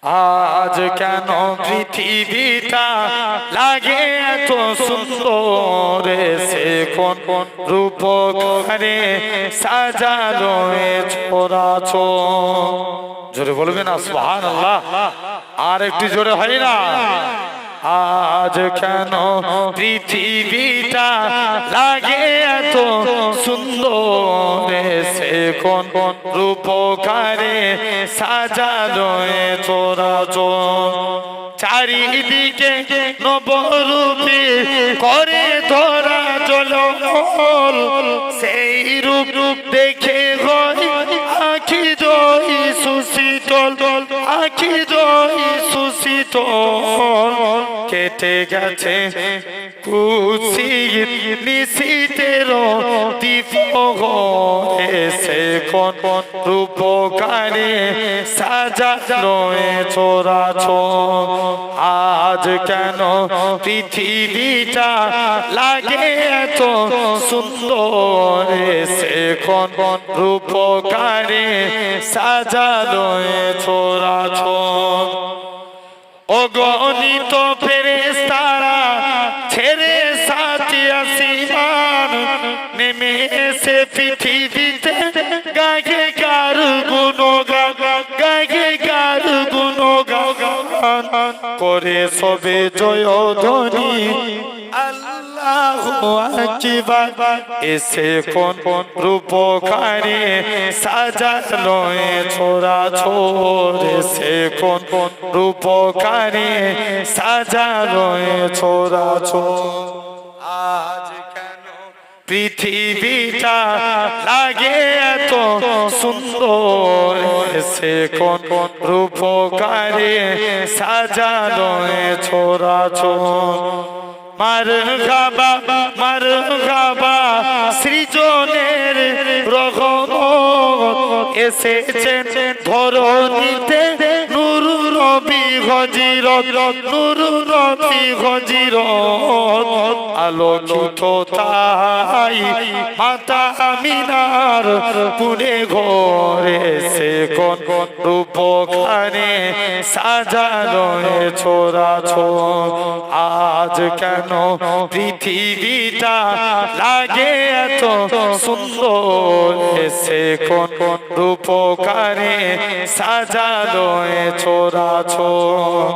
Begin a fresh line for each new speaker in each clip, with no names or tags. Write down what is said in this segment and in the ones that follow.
আজ কেন পৃথিবীটা লাগে এত সুন্দর, সে কোন রূপকারে সাজালো এ চরাচর। জোরে বলবেন না সুবহানাল্লাহ? আর একটু জোরে হয় না? আজ কেন পৃথিবীটা লাগে এত সুন্দর, সে কোন রূপকারে সাজালো এ চরাচর। চারিদিকে নবরূপে করে ধরা ঝলমল, সেই রূপ দেখে হয় আখি জয় সুশীতল, আখি জয় সুশীতল। কেটে গেছে কুশির নিশীতের দীপঘরে, সে কোন রূপকারে সাজালো এ চরাচর। আজ কেন পৃথিবীটা লাগে এত সুন্দর, সে কোন রূপকারে সাজালো এ চরাচর। অগণিত ফেরেশতারা ছেড়ে সাথী আসমান, নেমে এসে পৃথিবীতে গায়ে গার গুণগান, গায়ে গার গুণগান করে সবে জয়ধ্বনি আল্লাহু আকবার। এসে কোন রূপকারে সাজালো এ চরাচর, এসে কোন রূপকারে সাজালো এ চরাচর। আজ কেন পৃথিবীটা লাগে এত সুন্দর, সে কোন রূপকারে সাজালো এ চরাচর। মারহাবা মারহাবা সৃজনের রহমত, এসেছেন ধরণীতে নূর নবী হযরত, নূর নবী হযরত। আলোকিত তাই মাতা আমিনার পুনে ঘরে, সে কোন রূপকারে সাজালো এ চরাচর। আজ কেন পৃথিবীটা লাগে এত সুন্দর, সে কোন রূপকারে সাজালো এ চরাচর।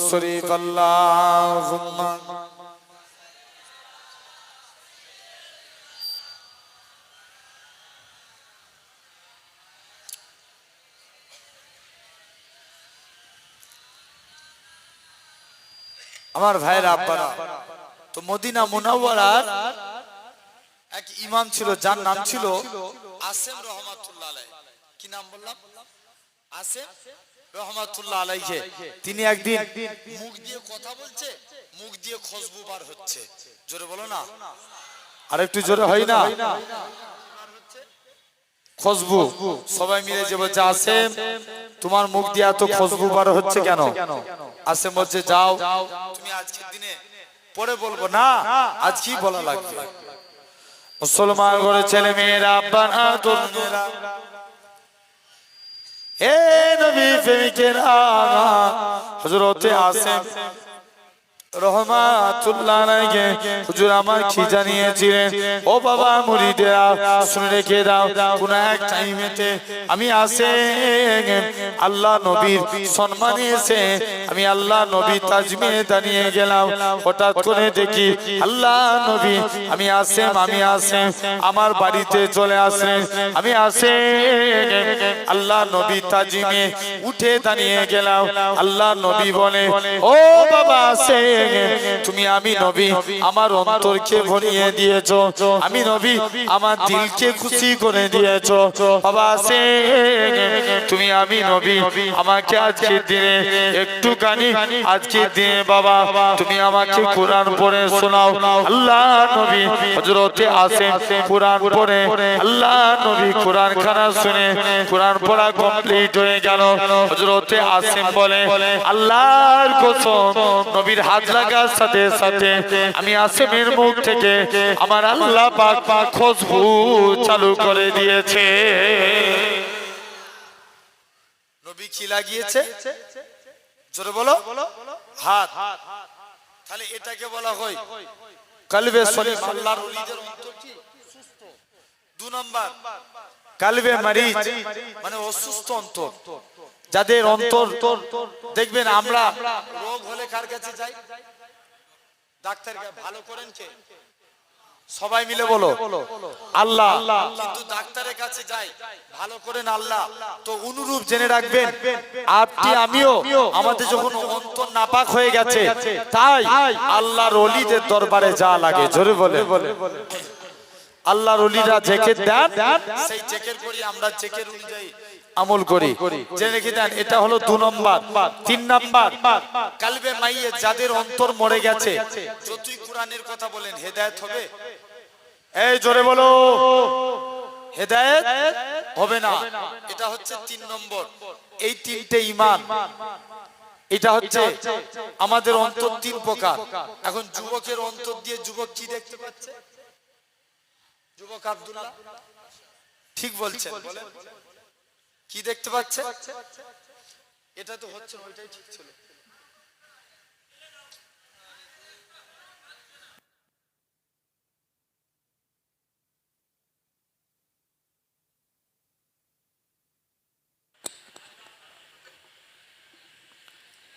শরীফ আল্লাহুম্মা। আমার ভাইরা আব্বারা, তো মদিনা মুনাওয়ারার এক ইমাম ছিল, যার নাম ছিল আসেম রহমাতুল্লাহ আলাইহি। কি নাম বললাম? আসেম রহমাতুল্লাহ আলাইহি। তিনি একদিন মুখ দিয়ে কথা বলছে, মুখ দিয়ে খুশবু বার হচ্ছে। জোরে বলো না, আর একটু জোরে হয় না? খুশবু। সবাই মিলে যে বলছে, আসেম তোমার মুখ দিয়ে এত খুশবু বার হচ্ছে কেন? আসেম বলছে, যাও তুমি আজকের দিনে পরে বলবো না, আজ কি বলা লাগবে। মুসলমান ঘরে ছেলে মেয়েরা, আব্বারা তরুণেরা, এ নবী প্রেমিকেরা, হযরতে আসেম রহমাতুল্লাহ আলাইহি হুজুর আমার কি জানিয়েছিলেন, ও বাবা মুরিদেরা শুনে রেখে দাও, কোন এক টাইমেতে আমি আসেম আল্লাহ নবীর সম্মানে এসে আমি আল্লাহ নবী তাজমে দাঁড়িয়ে গেলাম। হঠাৎ করে দেখি আল্লাহ নবী, আমি আসেম আমার বাড়িতে চলে আসলেন। আমি আসেম আল্লাহ নবী তাজমে উঠে দাঁড়িয়ে গেলাম। আল্লাহ নবী বলে, ও বাবা আসেম, তুমি আমি নবী আমার অন্তরকে ভরিয়ে দিয়েছো, আমি নবী আমার দিলকে খুশি করে দিয়েছো। বাবা আসেম, তুমি আমি নবী আমাকে আজকের দিনে একটুখানি, আজকের দিনে বাবা তুমি আমাকে কোরআন পড়ে শোনাও। আল্লাহ নবী হযরতে আসেম কোরআন পড়ে, আল্লাহ নবী কোরআন খানা শুনে কোরআন পড়া কমপ্লিট হয়ে গেল। হযরতে আসেম বলে, আল্লাহর কসম, নবীর হাত লাগার সাথে সাথে আমি আসেমের মুখ থেকে আমার আল্লাহ পাক খুশবু চালু করে দিয়েছে। নবী কি লাগিয়েছে? জোরে বলো। হাত। তাহলে এটাকে বলা হয় কলবে সলিম, আল্লাহর ওলিদের অন্তর কি সুস্থ। 2 নাম্বার কলবে মরিজ, মানে অসুস্থ অন্তর। যাদের অন্তর দেখবেন, আমরা রোগ হলে কার কাছে যাই? ডাক্তারকে। ভালো করেন কে? সবাই মিলে বলো আল্লাহ। কিন্তু ডাক্তারের কাছে যাই, ভালো করেন আল্লাহ। তো অনুরূপ জেনে রাখবেন, আপনি আমিও আমাদের যখন অন্তর নাপাক হয়ে গেছে, তাই আল্লাহর ওলিদের দরবারে যা লাগে, জোরে বলে আল্লাহর ওলিরা জিকির দেন, সেই জিকির করি আমরা, জিকির অনুযায়ী আমল করি। জেনে রেখে দেন, এটা হলো 2 নম্বর। 3 নম্বর কলবে মাইয়িত, যাদের অন্তর মরে গেছে, যতই কোরআনের কথা বলেন হেদায়েত হবে? এই জোরে বলো, হেদায়েত হবে না। এটা হচ্ছে 3 নম্বর। এই 3টে ঈমান, এটা হচ্ছে আমাদের অন্তর 3 প্রকার। এখন যুবকের অন্তর দিয়ে যুবক কি দেখতে পাচ্ছে? যুবক আব্দুল্লাহ ঠিক বলছেন, বলেন কি দেখতে পাচ্ছে? এটা তো হচ্ছে, ওইটাই ঠিক ছিল।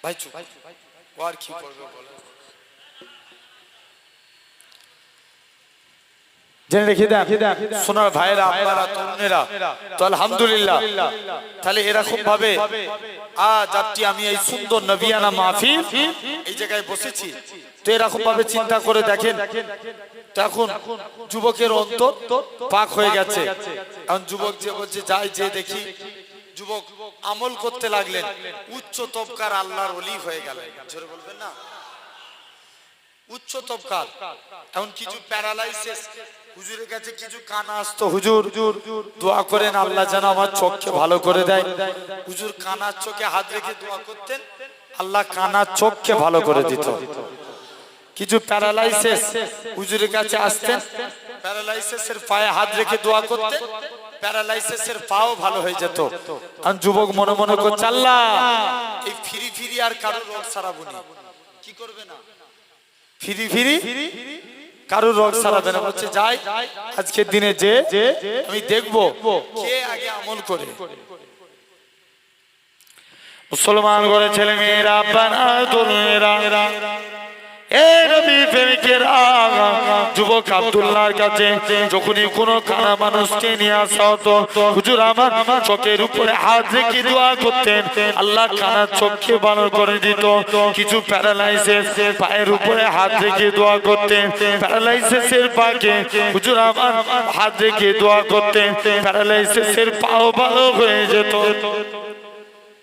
ভাই চুপ, আর কি করবে বলেন? জেনে রেখে দেন সোনার ভাইরা, আপনারা তরুণেরা, তো আলহামদুলিল্লাহ। তাহলে এরকম ভাবে আজ আপনি আমি এই সুন্দর নবিয়ানা মাহফিল এই জায়গায় বসেছি, তো এরকম ভাবে চিন্তা করে দেখেন, তখন যুবকের অন্তর পাক হয়ে গেছে। এখন যুবক যে বলছে যাই যে দেখি, যুবক আমল করতে লাগলেন, উচ্চ তবকার আল্লাহর ওলি হয়ে গেলেন। জোরে বলবেন না, উচ্চ তবকার। এখন কিছু প্যারালাইসিস, হুজুরের কাছে কিছু কানা আসতো, হুজুর দোয়া করেন আল্লাহ যেন আমার চোখকে ভালো করে দেয়। হুজুর কানার চোখে হাত রেখে দোয়া করতেন, আল্লাহ কানার চোখকে ভালো করে দিত। কিছু প্যারালাইসিস হুজুরের কাছে আসতেন, প্যারালাইসিসের পায়ে হাত রেখে দোয়া করতেন, প্যারালাইসিসের পাও ভালো হয়ে যেত। আর যুবক মনে মনে করছে আল্লাহ এই ফিরি ফিরি আর কারো রোগ সারাবো না। কি করবে না? ফিরি ফিরি কারোর রোগ সারাবে না। বলছে যাই আজকের দিনে যে আমি দেখবো কে আগে আমল করে। মুসলমান করে ছেলে মেয়েরা, তরুণেরা, যুবক আব্দুল্লাহর কাছে যখনই কোনো কানা মানুষকে নিয়ে আসা হতো, হুজুর আমার চোখের উপরে হাত রেখে দোয়া করতেন, আল্লাহ কানার চোখকে ভালো করে দিত। কিছু প্যারালাইসিস পায়ের উপরে হাত রেখে দোয়া করতেন, প্যারালাইসিসের পাকে হুজুর আমার হাত রেখে দোয়া করতেন, প্যারালাইসিসের পাও ভালো হয়ে যেত।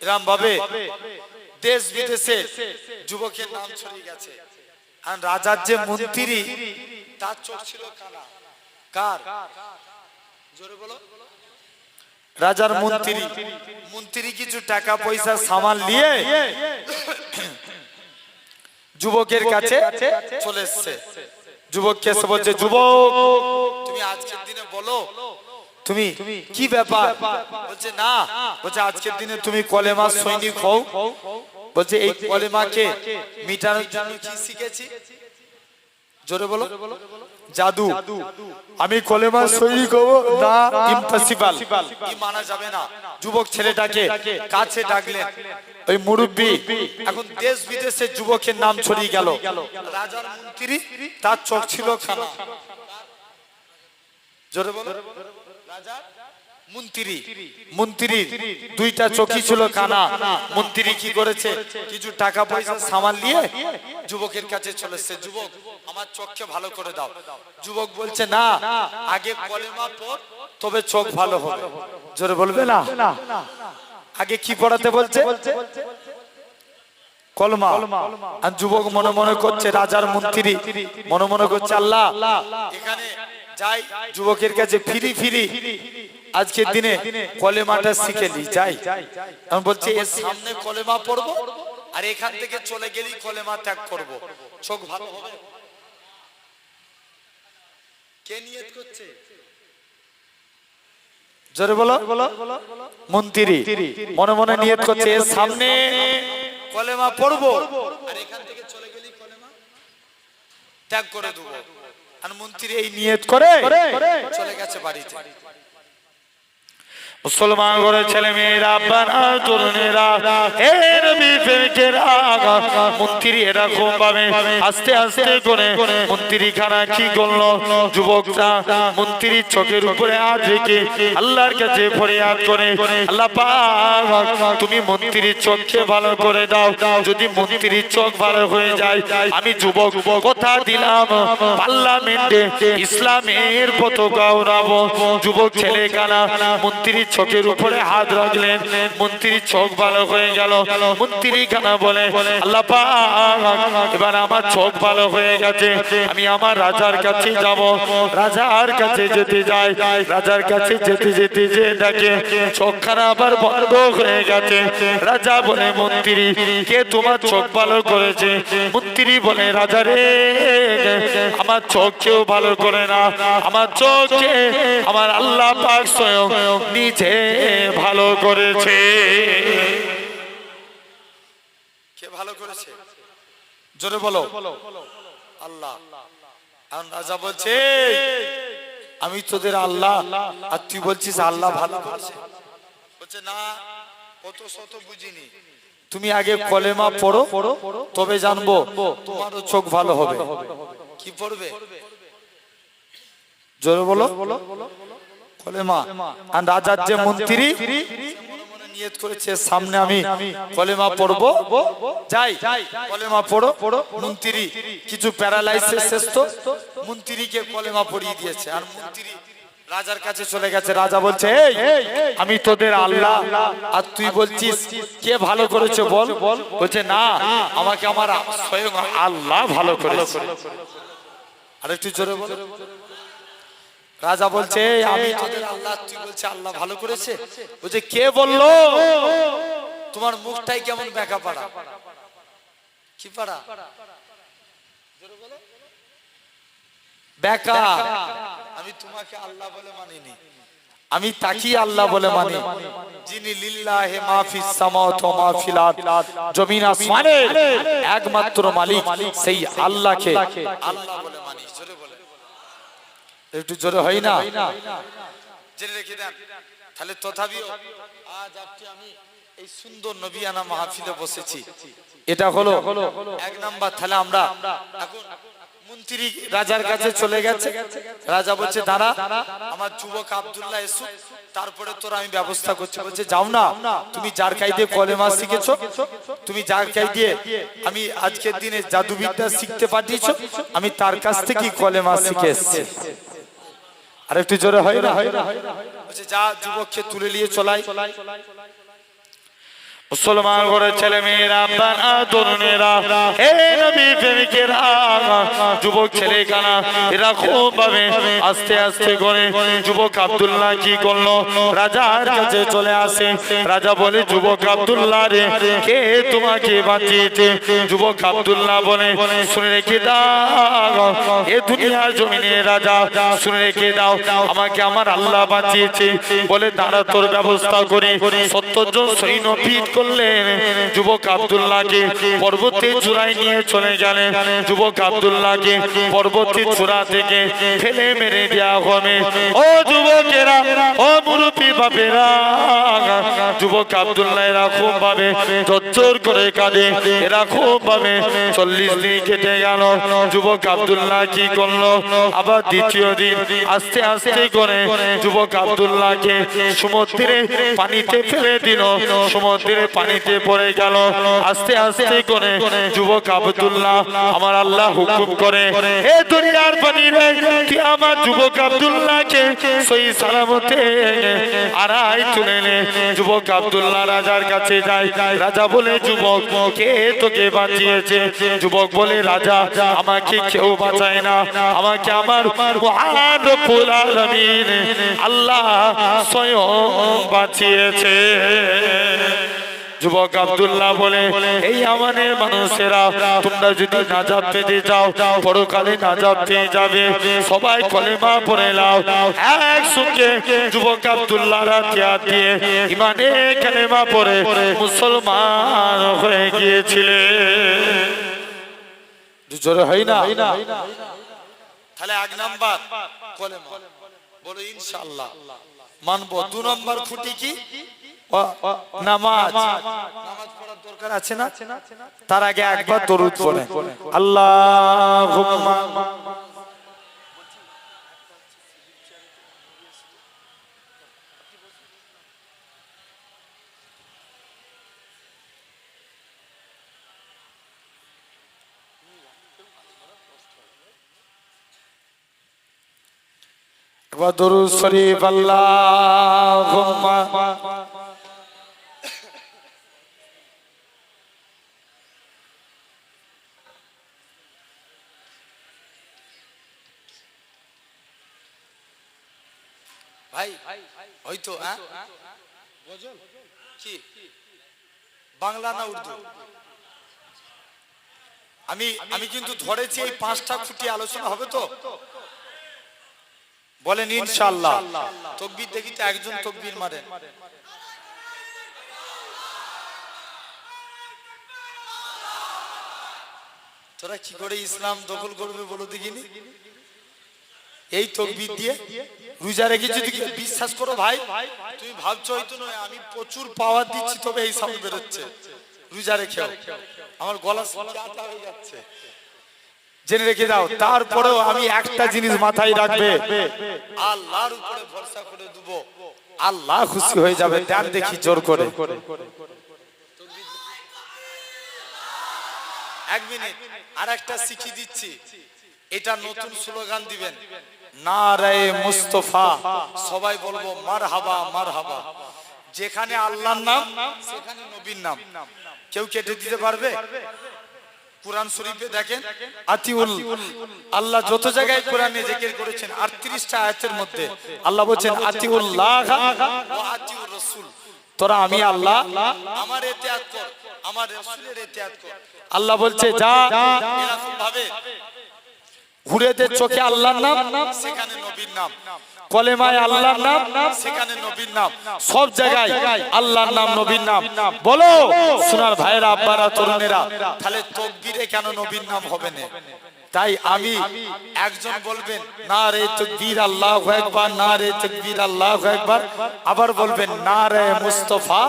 এরকম ভাবে দেশ বিদেশে যুবকের নাম ছড়িয়ে গেছে। আর রাজার যে মন্ত্রী, তার চোখ ছিল কানা। কার? জোরে বলো। রাজার মন্ত্রী কিছু টাকা পয়সা সামান নিয়ে যুবকের কাছে চলে এসছে। যুবককে এসে বলছে, যুবক তুমি আজকের দিনে বলো তুমি কি ব্যাপার? বলছে না, বলছে আজকের দিনে তুমি কলেমা সৈনিক হও। বলছে এই কলেমাকে মিটানোর জন্য কি শিখেছি? জোরে বলো। জাদু। আমি কলেমা সৈনিক হব না, ইম্পসিবল, মানা যাবে না। যুবক ছেলেটাকে কাছে ডাকলেন, ওই মুরব্বি। এখন দেশ বিদেশে যুবকের নাম ছড়িয়ে গেল। রাজার মন্ত্রী, তার চোখ ছিল কানা। জোরে বলো। রাজার মন্ত্রী দুইটা চোখই ছিল কানা। মন্ত্রী কি করেছে? কিছু টাকা পয়সা সামাল নিয়ে যুবকের কাছে চলেছে, যুবক আমার চোখকে ভালো করে দাও। যুবক বলছে না, আগে কলেমা পড় তবে চোখ ভালো হবে। জোরে বলবে না। আগে কি পড়াতে বলছে? কলমা। আর যুবক মনে মনে করছে, রাজার মন্ত্রী মনে মনে করছে আল্লাহ এখানে যাই, যুবকের কাছে ফিরি ফিরি আজকের দিনে কলেমাটা শিখে নি যাই। আমি বলছি এর সামনে কলেমা পড়বো, আর এখান থেকে চলে গেলেই কলেমা ত্যাগ করব, চোখ ভালো হবে। কে নিয়ত করছে? জোরে বলো। মন্ত্রী মনে মনে নিয়ত করছে এর সামনে কলেমা পড়বো, আর এখান থেকে চলে গেলেই কলেমা ত্যাগ করে দেবো। আর মন্ত্রী এই নিয়ত করে চলে গেছে বাড়িতে। মুসলমান ঘরের ছেলে মেয়েরা, আব্বারা, তরুণেরা, হে নবী প্রেমিকেরা, মন্ত্রী এরকম ভাবে আস্তে আস্তে করে মন্ত্রী খানা কি করলো, যুবকরা মন্ত্রীর চোখের উপরে হাত রেখে আল্লাহর কাছে ফরিয়াদ করে, আল্লাহ পাক তুমি মন্ত্রীর চোখকে ভালো করে দাও। যদি মন্ত্রীর চোখ ভালো হয়ে যায়, আমি যুবক কথা দিলাম পার্লামেন্টে ইসলামের পতাকা উড়াবো। যুবক ছেলে কানা মন্ত্রীর চোখের উপরে হাত রাখলেন, মন্ত্রীর চোখ ভালো হয়ে গেল। মন্ত্রী খানা বলে, আল্লাহ পাক এবার আমার চোখ ভালো হয়ে গেছে, আমি আমার রাজার কাছে যাব। রাজার কাছে যেতে যাই, রাজার কাছে যেতে যেতে যে দেখে চোখখানা আবার বন্ধ হয়ে গেছে। রাজা বলে, মন্ত্রী কে তোমার চোখ ভালো করেছে? মন্ত্রী বলে, রাজা রে, আমার চোখ কেউ ভালো করে না, আমার চোখকে আমার আল্লাহ পাক স্বয়ং নিজে ভালো করেছে। কে ভালো করেছে? জোরে বলো। আল্লাহ। এখন রাজা বলছে, আমি তোদের আল্লাহ, আর তুই বলছিস আল্লাহ ভালো করেছে? বলছে না, কত শত বুঝিনি, তুমি আগে কলেমা পড়ো, তবে জানবো তোমারও চোখ ভালো হবে। কি পড়বে? জোরে বলো। কলেমা। আর রাজার যে মন্ত্রী নিয়ত করেছে সামনে আমি কলেমা পড়বো, যাই কলেমা পড়ো। মন্ত্রী কিছু প্যারালাইসিস শেষ তো মন্ত্রীকে কলেমা পড়িয়ে দিয়েছে, আর মন্ত্রী রাজার কাছে চলে গেছে। রাজা বলছে, আমি তোদের আল্লাহ, আর তুই বলছিস কে ভালো করেছে বল? বলছে না, আমাকে আমার স্বয়ং আল্লাহ ভালো করেছে। আর একটু জোরে বল। রাজা বলছে, আমি তোদের আল্লাহ, তুই বলছিস আল্লাহ ভালো করেছে? বলছে কে বললো? তোমার মুখটাই কেমন বেঁকা পাড়া। কি পাড়া? বেঁকা। আমি তোমাকে আল্লাহ বলে মানিনি, আমি তাকি আল্লাহ বলে মানি, যিনি লিল্লাহি মা ফিস সামাওয়াতি ওয়া মা ফিল আরদ, জমিন আসমানের একমাত্র মালিক, সেই আল্লাহকে আল্লাহ বলে মানি। জোরে বলে। একটু জোরে হয় না? জেনে রেখে দেন তাহলে। তথাপিও আজ আপনি আমি এই সুন্দর নবিয়ানা মাহফিলে বসেছি, এটা হলো এক নাম্বার। তাহলে আমরা এখন মন্ত্রী রাজার কাছে চলে গেছে। রাজা বলছে, দাঁড়া, আমার যুবক আব্দুল্লাহ এসু, তারপরে তোর আমি ব্যবস্থা করছি। বলছে, যাও না, তুমি যার কায়দে কলেমা শিখেছো, তুমি যার কায়দে আমি আজকের দিনে জাদুবিদ্যা শিখতে পাঠিয়েছো, আমি তার কাছ থেকেই কলেমা শিখে এসেছি। আর একটু জোরে হয় না? বলছে, যা যুবককে তুলে নিয়ে চলাই। মুসলমান ঘরের ছেলে মেয়েরা, আব্বারা, তরুণেরা, হে নবী প্রেমিকেরা, যুবক ছেলে কানা এরা খুব ভাবে আস্তে আস্তে করে যুবক আব্দুল্লাহ কি করলো, রাজার কাছে চলে আসে। রাজা বলে, যুবক আব্দুল্লাহ রে, কে তোমাকে বাঁচিয়েছে? যুবক আব্দুল্লাহ বলে, শুনে রেখে দাও, এ দুনিয়ার জমিনে রাজা, শুনে রেখে দাও, আমাকে আমার আল্লাহ বাঁচিয়েছে। বলে, দাঁড়া, তোর ব্যবস্থা করে 70 জন সৈন্য পিঠ করলেন। যুবক আব্দুল্লাহকে পর্বতের চূড়ায় নিয়ে চলে গেলেন। যুবক আব্দুল্লাহকে পর্বতের চূড়া থেকে ফেলে মেরে দেওয়া হবে। ও যুবকেরা, ও মুরব্বী বাপেরা, যুবক আব্দুল্লাহ এরকম ভাবে জোর করে কাঁদে, এরকম ভাবে 40 দিন কেটে গেল। যুবক আব্দুল্লাহ কি করলো, আবার দ্বিতীয় দিন আস্তে আস্তে করে যুবক আব্দুল্লাহকে সমুদ্রে পানিতে ফেলে দিল। সমুদ্রের পানিতে পড়ে গেল। আস্তে আস্তে করে যুবক আব্দুল্লাহ, আমার আল্লাহ হুকুম করে, হে দুনিয়ার পানি রে, তুই আমার যুবক আব্দুল্লাহকে সহি সালামতে আড়াই তুলে নে। যুবক আব্দুল্লাহ রাজার কাছে যায়। রাজা বলে, যুবক কে তোকে বাঁচিয়েছে? যুবক বলে, রাজা, আমাকে কেউ বাঁচায় না, আমাকে আমার মহান রব্বুল আলামিন আল্লাহ স্বয়ং বাঁচিয়েছে। যুবক আব্দুল্লাহ বলে, এই আমাদের মানুষেরা, তোমরা যদি নাজাত পেতে চাও, পরকালে নাজাত পেয়ে যাবে, সবাই কলেমা পড়ে নাও। একসঙ্গে যুবক আব্দুল্লাহ হাত দিয়ে ইমানে কলেমা পড়ে মুসলমান হয়ে গিয়েছিলেন। জোরে হয় না? তাহলে এক নাম্বার কলেমা বলো ইনশাআল্লাহ মানবো। 2 নম্বর খুঁটি কি? নামাজ। নামাজ পড়ার দরকার আছে না? তার আগে একবার দরুদ পড়ে আল্লাহুম্মা একবার দরুদ শরীফ আল্লাহুম্মা ভাই হয়তো কি বাংলা না উর্দু? আমি কিন্তু ধরেছি এই 5টা খুঁটি আলোচনা হবে তো, বলেন ইনশাআল্লাহ। তাকবীর দেখি তো, একজন তাকবীর মারেন। তোরা কি করে ইসলাম দখল করবে বলো দেখিনি? এই তাকবীর দিয়ে রোজা রেখেছি, বিশ্বাস করো ভাই, তুমি ভাবছো হয়তো নয়, আমি প্রচুর পাওয়ার দিচ্ছি, তবে এই সাউন্ড বেরোচ্ছে। রোজা রেখে আমার গলা চাটা হয়ে যাচ্ছে, জেনে রেখে দাও। তারপরেও আমি একটা জিনিস মাথায় রাখবে, আল্লাহর উপরে ভরসা করে দেব, আল্লাহ খুশি হয়ে যাবে। দেন দেখি জোর করে। 1 মিনিট আর একটা শিখিয়ে দিচ্ছি, এটা নতুন স্লোগান দিবেন, নারায়ে মুস্তাফা। সবাই বলবো মারহাবা মারহাবা। যেখানে আল্লাহর নাম সেখানে নবীর নাম। কেউ কেটে দিতে পারবে? কুরআন শরীফে দেখেন, আতিউল আল্লাহ যত জায়গায় কোরআনে জিকির করেছেন 38টা আয়াতের মধ্যে আল্লাহ বলেন আতিউল্লাহ ওয়া আতিউর রাসূল। তোরা আমি আল্লাহ আমার ইতিআত কর, আমার রাসূলের ইতিআত কর। আল্লাহ বলছে যা এরকম ভাবে হুরেদের চোখে আল্লাহর নাম, সেখানে নবীর নাম। কলেমায় আল্লাহর নাম, সেখানে নবীর নাম। সব জায়গায় আল্লাহর নাম, নবীর নাম। বলো সোনার ভাইরা, আব্বারা, তরুণেরা, তাহলে তাকবীরে কেন নবীর নাম হবে না? তাই আমি একজন বলবেন নারে তাকবীর আল্লাহু আকবার, নারে তাকবীর আল্লাহু আকবার, আবার বলবেন নারে মুস্তাফা,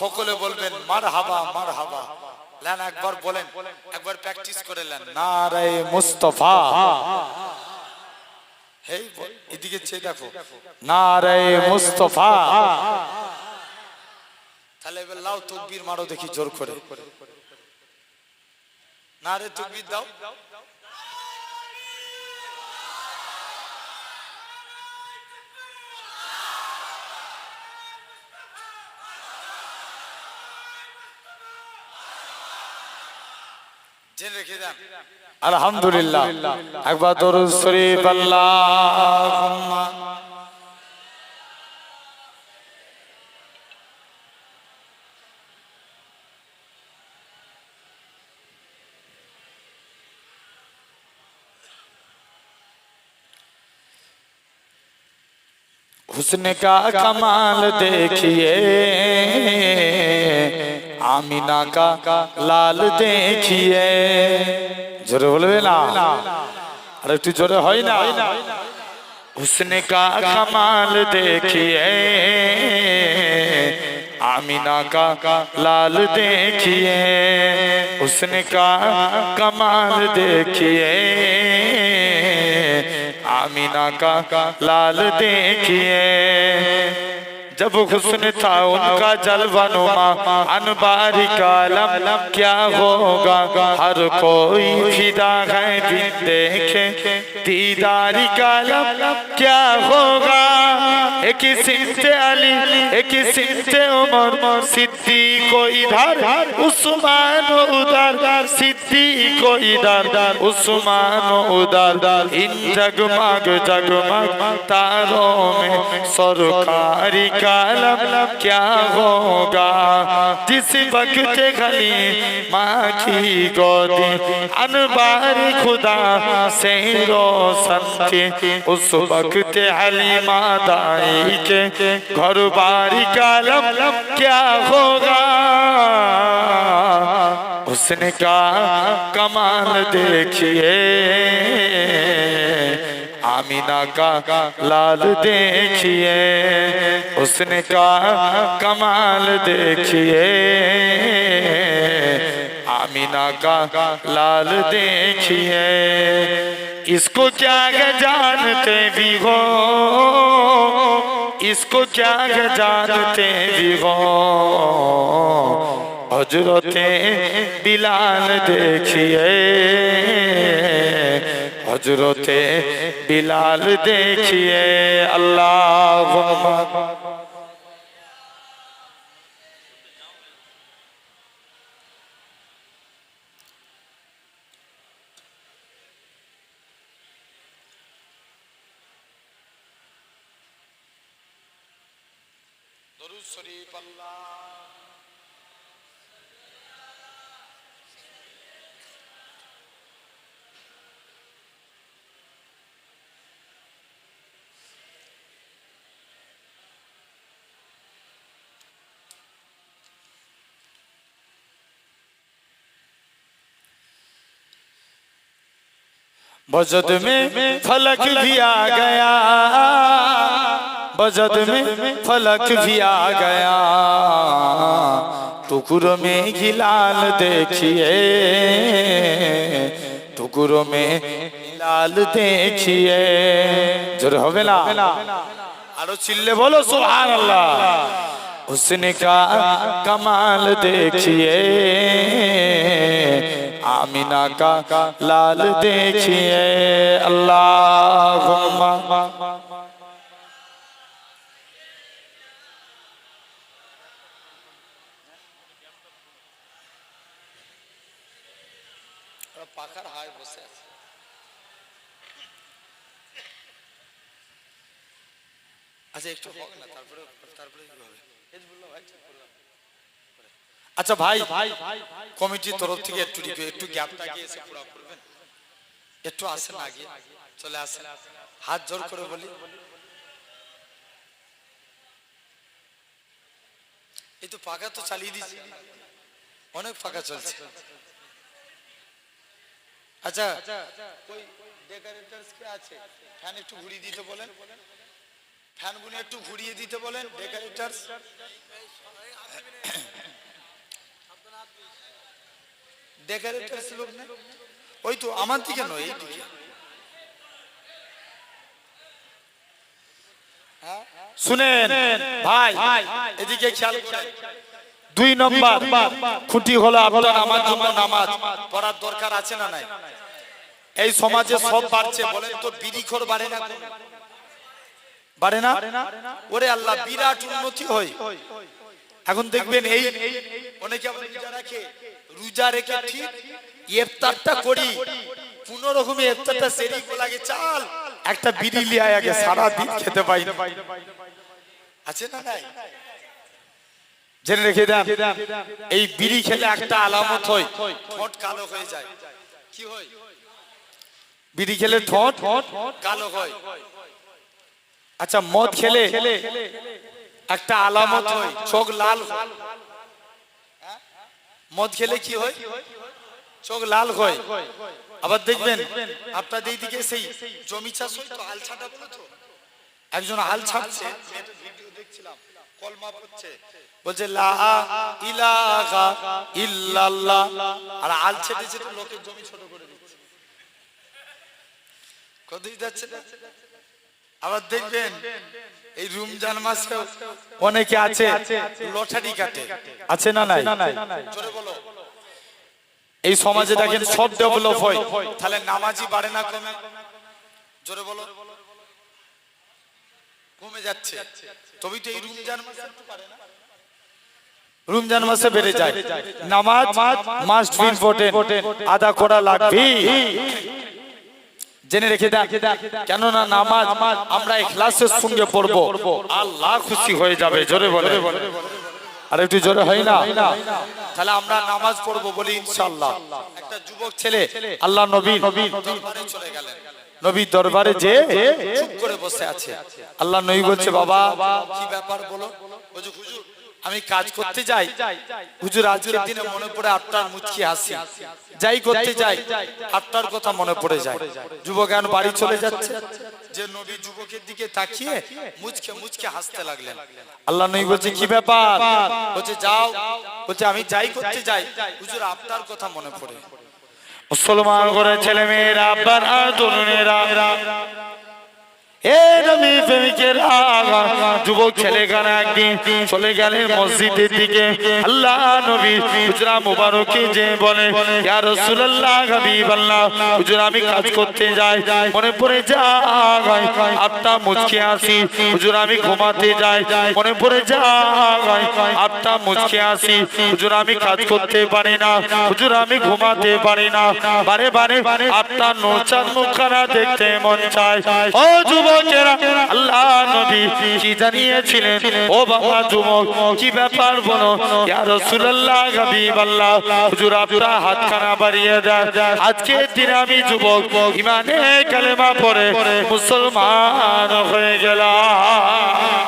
সকলে বলবেন মারহাবা মারহাবা। লেন একবার বলেন, একবার প্র্যাকটিস করে লেন, নারে মুস্তাফা। হেই এদিকে চেয়ে দেখো, নারে মুস্তাফা। তাহলে এবার লাও তাকবীর মারো দেখি জোর করে, নারে তাকবীর দাও। জেনে রেখে দেন আলহামদুলিল্লাহ। একবার দরুদ শরীফ আল্লাহুম্মা हुस्न का कमाल देखिए, आमीना का लाल देखिए। जोरे बोलबे ना, अरे একটু জোরে হয় না? हुस्न का कमाल देखिए, आमीना का लाल देखिए, हुस्न का कमाल देखिए, आमीना का लाल देखिए। जब हुस्न था उनका जलवानुमा, अनबारी का आलम क्या होगा, हर कोई फिदा है बिन देखे दीदारी का आलम क्या होगा। एक सिमते अली, एक सिमते उमर, सिद्दीक को इधर उस्मान उधर सिद्दीक को इधर उस्मान उधर इन जगमग जगमग तारों में सरकारी कालम क्या होगा जिस वक्त खली माँ की गोदी अनबार खुदा से रोशन थी उस वक्त हलीमा दाई के घर बारी कालम क्या होगा उसने कहा कमाल देखिए आमीना का लाल देखिए उसने कहा कमाल देखिए आमीना का लाल देखिए इसको क्या जानते भी हो इसको क्या जानते भी हो हजरते बिलाल देखिए हजरते बिलाल देखिए अल्लाहुम्मा दरूद शरीफ अल्लाह बजद में फलक भी आ गया बजद में फलक भी आ गया टुकड़ों में हिलाल देखिए टुकड़ों में हिलाल देखिए जोर होवे ना आरो चिल्ले बोलो सुभान अल्लाह उसने कहा कमाल देखिए आमीना का लाल देखिए अल्लाहुम्मा পাখার হায় বসে আছে আচ্ছা একটু হোক না তারপরে কি হবে হিজবুল্লাহ ভাই ঠিক করলাম আচ্ছা ভাই কমিটির তরফ থেকে একটু গ্যাপটা গিয়েছে পুরো করবেন একটু আসেন আগে চলে আসেন হাত জোর করে বলি এই তো পাখা তো চালিয়ে দিয়েছি অনেক পাখা চলছে আচ্ছা কই ডেকোরেটরস কে আছে ফ্যান একটু ঘুরিয়ে দিতে বলেন ফ্যানগুলো একটু ঘুরিয়ে দিতে বলেন ডেকোরেটরস ডেকোরেটরস লোক না ওই তো আমার দিকে নয় এই দিকে শুনেন ভাই এদিকে খেয়াল করেন 2 নম্বর খুঁটি হলো আপনার আমার জন্য নামাজ পড়ার দরকার আছে না নাই এই সমাজে সব বাড়ছে বলেন তো বিড়িখোর বাড়ে না ওরে আল্লাহ বিরাট উন্নতি হয় এখন দেখবেন এই অনেকে রোজা রাখে রোজা রেখে ঠিক ইফতারটা করি কোনো রকমে ইফতারটা সেরি লাগে চাল একটা বিড়ি লিয়ে আগে সারা দিন খেতে পাই না আছে না নাই জেনে রেখে দেন এই বিড়ি খেলে একটা আলামত হয় ঠোঁট কালো হয়ে যায় কি হয় বিড়ি খেলে ঠোঁট কালো হয় আচ্ছা মদ খেলে একটা আলামত হয় চোখ লাল হয় মদ খেলে কি হয় চোখ লাল হয় আবার দেখবেন আপনাদের এইদিকে সেই জমি চাষ হয় তো হাল ছাটা বলে তো একজন হাল ছাড়ছে ভিডিও দেখছিলাম কলমা পড়ছে বলছে লা ইলাহা ইল্লাল্লাহ আর হাল ছেটে ছেটে লোকের জমি ছোট করে দিচ্ছে কতই যাচ্ছে আবার দেখবেন এই রমজান মাসে অনেকে আছে লটারি কাটে আছে না নাই জোরে বলো এই সমাজে দেখেন সব ডেভেলপ হয় তাহলে নামাজি বাড়ে না কমে জোরে বলো কমে যাচ্ছে তবেই তো এই রমজান মাসে একটু পারে না রমজান মাসে বেড়ে যায়। নামাজ মাস্ট বি ইম্পর্টেন্ট, আদা করা লাগবে, জেনে রেখে দেন। কেননা নামাজ আমরা ইখলাসের সঙ্গে পড়বো, আল্লাহ খুশি হয়ে যাবে। জোরে বলে, আর একটু জোরে হয় না? তাহলে আমরা নামাজ পড়বো বলি ইনশাআল্লাহ। একটা যুবক ছেলে আল্লাহ নবীর দরবারে চলে গেলেন, নবীর দরবারে যে চুপ করে বসে আছে। আল্লাহ নবী বলছে, বাবা কি ব্যাপার বলো? বলছে, হুজুর আমি কাজ করতে যাই, হুজুর আজকের দিনে মনে পড়ে আপনার মুচকি হাসি, যাই করতে যাই আপনার কথা মনে পড়ে যায়। যুবক এখন বাড়ি চলে যাচ্ছে, যে নবী যুবকের দিকে তাকিয়ে মুচকে মুচকে হাসতে লাগলেন। আল্লাহ নবী বলছে, কি ব্যাপার? বলছে, যাও। বলছে, আমি যাই করতে যাই, হুজুর আপনার কথা মনে পড়ে। মুসলমান করে ছেলে মেয়েরা, আব্বার আর তরুণেরা, যুবক ছেলেখানা একদিন চলে গেলেন মসজিদের দিকে। আল্লাহ নবী হুজরা মুবারকে যে বলে, ইয়া রাসূলুল্লাহ হাবিবাল্লাহ, হুজুর আমি কাজ করতে যাই, মনে পড়ে যায় আপনার মুচকি আসি। হুজুর আমি ঘুমাতে যাই, মনে পড়ে যায় আপনার মুচকি আসি। হুজুর আমি কাজ করতে পারি না, হুজুর আমি ঘুমাতে পারি না, বারে বারে আপনার নোচার মুখখানা দেখতে মন চায়। ও যুবক, আল্লাহ নবী কি জানিয়েছিলেন? ও বাবা যুবক, কি ব্যাপার বলো? ইয়া রাসূলুল্লাহ হাবিবাল্লাহ, হুজুর আপনার হাতখানা বাড়িয়ে দেন, আজকের দিনে আমি যুবক ঈমানে কালেমা পড়ে মুসলমান হয়ে গেলাম।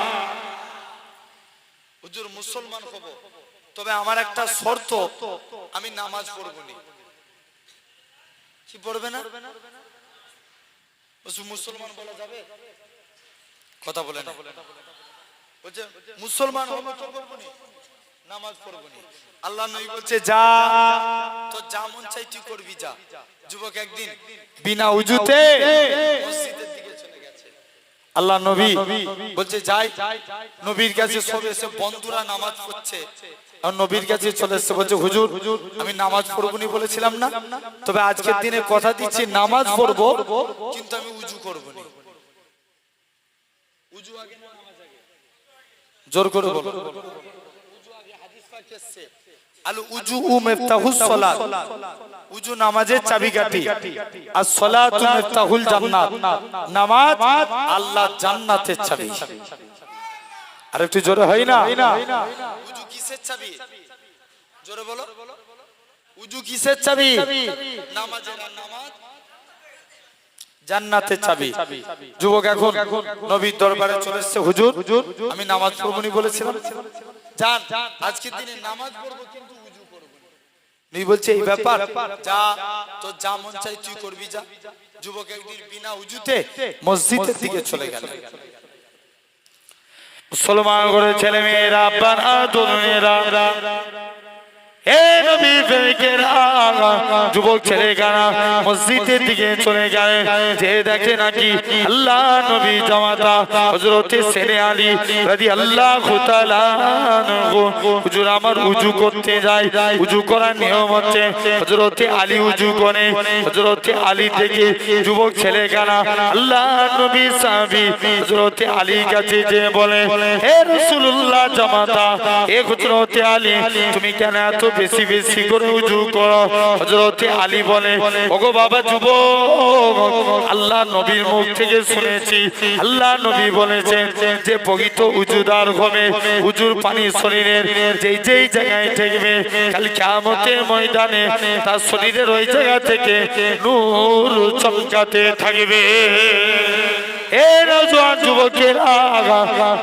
হুজুর মুসলমান হব, তবে আমার একটা শর্ত, আমি নামাজ পড়ব না। কি পড়বে না? মুসলমান বলা যাবে? কথা বলে না। বলছে মুসলমান হবো তো করবো না, নামাজ পড়বো না। আল্লাহ নবী বলছে, যা তো যা মন চাই তুই করবি, যা। যুবক একদিন বিনা উজুতে মসজিদের দিকে চলে গেছে। আল্লাহ নবী বলছে, যাই। নবীর কাছে সব এসে বন্ধুরা নামাজ পড়ছে, আর নবীর কাছে চলে এসে বলছে, হুজুর আমি নামাজ পড়বো না বলেছিলাম না, তবে আজকের দিনে কথা দিচ্ছি নামাজ পড়বো, কিন্তু আমি উজু করবো না। উজু আগে না নামাজ আগে? জোর করে বলো। উজু আগে, হাদিস পাকে এসেছে, আল উজু মিফতাহুস সালাত, উজু নামাজের চাবিকাঠি, আর সালাতু মিফতাহুল জান্নাত, নামাজ আল্লাহর জান্নাতের চাবি। আর একটু জোরে হয় না? উজু কিসের চাবি? জোরে বলো। উজু কিসের চাবি? নামাজের, আর নামাজ জান্নাতের চাবি। যুবক এখন নবীর দরবারে চলে এসেছে, হুজুর আমি নামাজ পড়বো না বলেছিলাম, জান আজকের দিনে নামাজ পড়বো কিন্তু উজু করবো না। নবী বলছে, এই ব্যাপার, যা তো যা মন চাই তুই করবি, যা। যুবক একদিন বিনা উজুতে মসজিদের দিকে চলে গেল। মুসলমান করে ছেলে মেয়েরা, আব্বার আর তরুণেরা, যুবক ছেলেখানা মসজিদের দিকে চলে গেলেন, যে দেখে নাকি আল্লাহ নবী জামাতা হযরতে সেরে আলী রাদিয়াল্লাহু তাআলা আনহু, হুজুর আমার উজু করতে যাই, উজু করার নিয়ম হচ্ছে হযরতে আলী উজু করে। হযরতে আলী থেকে যুবক ছেলেখানা আল্লাহ নবী সাহাবী হযরতে আলীর কাছে যে বলে, হে রাসূলুল্লাহ জামাতা, হে হযরতে আলী, তুমি কেন এত বেশি বেশি করে উজু করো? হযরতে আলী বলে, ওগো বাবা যুবক, আল্লাহ নবীর মুখ থেকে শুনেছি, আল্লাহ নবী বলেছেন যে পবিত্র উজুদার হবে, উজুর পানি শরীরের যেই যেই জায়গায় ঠেকবে, কাল কিয়ামতের ময়দানে তার শরীরের ওই জায়গা থেকে নূর চমকাতে থাকবে। এ নওজোয়ান যুবকেরা,